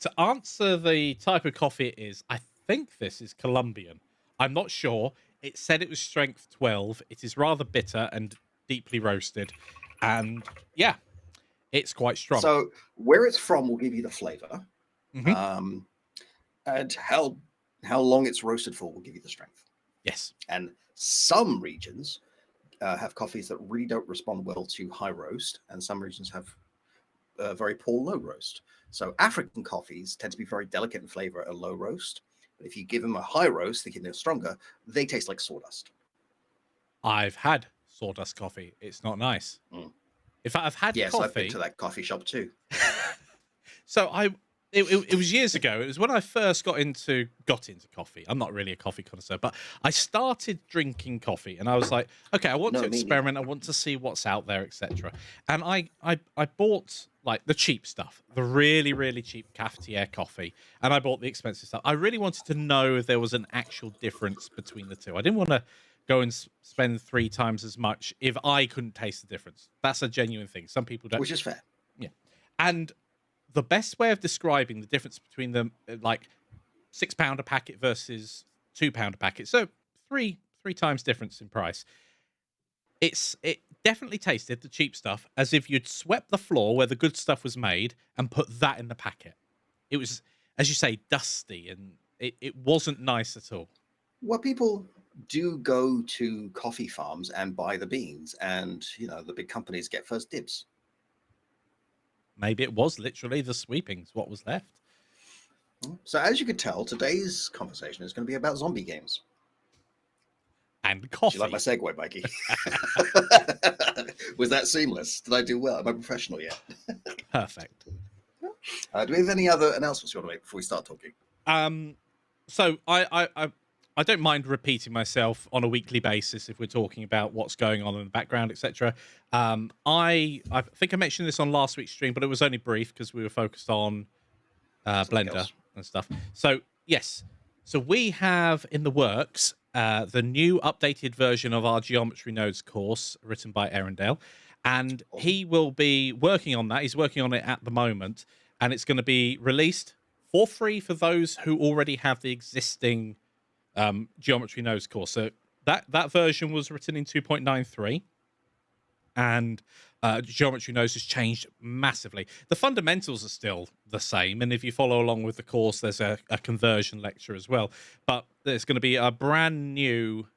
To answer the type of coffee it is, I think this is Colombian. I'm not sure. It said it was strength 12. It is rather bitter and deeply roasted. And yeah, it's quite strong. So where it's from will give you the flavor, Hmm. um, and how long it's roasted for will give you the strength. Yes. And some regions have coffees that really don't respond well to high roast, and some regions have very poor low roast. So African coffees tend to be very delicate in flavor at a low roast. But if you give them a high roast, thinking they're stronger, they taste like sawdust. I've had sawdust coffee. It's not nice. Mm. In fact, I've had Yes, I've been to coffee. that coffee shop too. So it was years ago. It was when I first got into coffee. I'm not really a coffee connoisseur, but I started drinking coffee, and I was like, okay, I want No, to me neither. experiment. I want to see what's out there, etc. And I bought like the cheap stuff, the really really cheap cafetiere coffee, and I bought the expensive stuff. I really wanted to know if there was an actual difference between the two. I didn't want to go and spend 3 times as much if I couldn't taste the difference. That's a genuine thing. Some people don't. Which is fair. Yeah, and the best way of describing the difference between them, like £6 a packet versus £2 a packet, so three times difference in price. It definitely tasted the cheap stuff as if you'd swept the floor where the good stuff was made and put that in the packet. It was, as you say, dusty and it wasn't nice at all. Well, people do go to coffee farms and buy the beans, and the big companies get first dibs. Maybe it was literally the sweepings, what was left. So, as you could tell, today's conversation is going to be about zombie games. And Do coffee. you like my segue, Mikey? Was that seamless? Did I do well? Am I professional yet? Perfect. Do we have any other announcements you want to make before we start talking? So I don't mind repeating myself on a weekly basis if we're talking about what's going on in the background, etc. I think I mentioned this on last week's stream, but it was only brief because we were focused on Blender else. and stuff. So yes, so we have in the works the new updated version of our Geometry Nodes course written by Erendale, and Awesome. he will be working on that. He's working on it at the moment, and it's going to be released for free for those who already have the existing Geometry Nodes course. So that version was written in 2.93, and Geometry Nodes has changed massively. The fundamentals are still the same, and if you follow along with the course, there's a conversion lecture as well. But there's going to be a brand new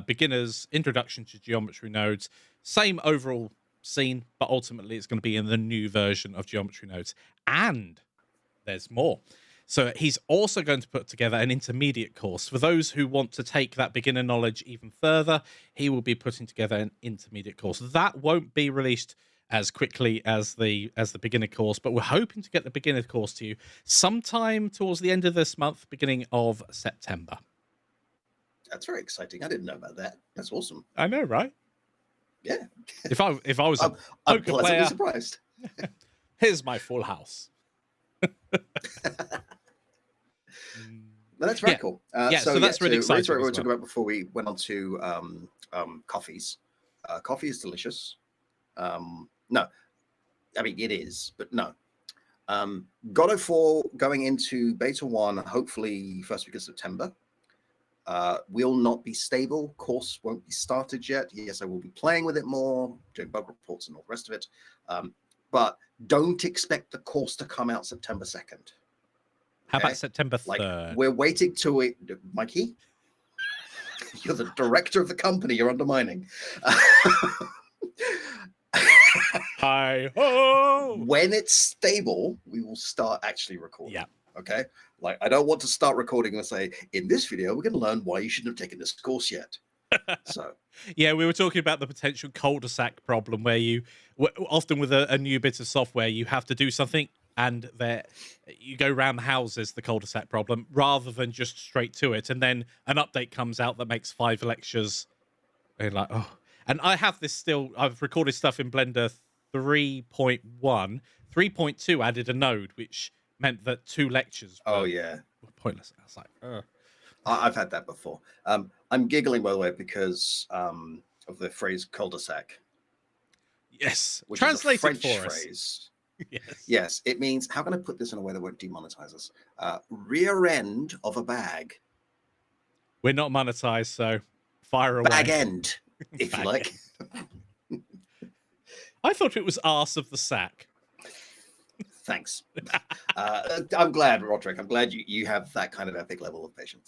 beginner's introduction to Geometry Nodes, same overall scene, but ultimately it's going to be in the new version of Geometry Nodes. And there's more. So he's also going to put together an intermediate course. For those who want to take that beginner knowledge even further, he will be putting together an intermediate course. That won't be released as quickly as the beginner course, but we're hoping to get the beginner course to you sometime towards the end of this month, beginning of September. That's very exciting. I didn't know about that. That's awesome. I know, right? Yeah. If I was a I'm poker pleasantly player, surprised. here's my full house. But that's very Yeah. cool. So that's really exciting. Reiterate what we were as talking well. about before we went on to coffees. Coffee is delicious. No, I mean it is, but no. God of War going into beta 1, hopefully first week of September. Will not be stable. Course won't be started yet. Yes, I will be playing with it more, doing bug reports and all the rest of it. But don't expect the course to come out September 2nd. How about September 3rd? Like, we're waiting to it. Mikey, you're the director of the company. You're undermining. Hi-ho! When it's stable, we will start actually recording. Yeah. Okay. Like, I don't want to start recording and say, in this video, we're going to learn why you shouldn't have taken this course yet. So, yeah, we were talking about the potential cul-de-sac problem where you often with a new bit of software, you have to do something and you go around the houses, the cul-de-sac problem, rather than just straight to it. And then an update comes out that makes 5 lectures. And like, oh, and I have this still, I've recorded stuff in Blender 3.1. 3.2 added a node, which meant that 2 lectures were pointless. I was like, ugh. I've had that before. I'm giggling, by the way, because of the phrase cul-de-sac. Yes, Which translated is a French for us. phrase. Yes. Yes, it means, how can I put this in a way that won't demonetize us? Rear end of a bag. We're not monetized, so fire away. Bag end, if you Bag like. I thought it was arse of the sack. Thanks. I'm glad, Roderick. I'm glad you have that kind of epic level of patience.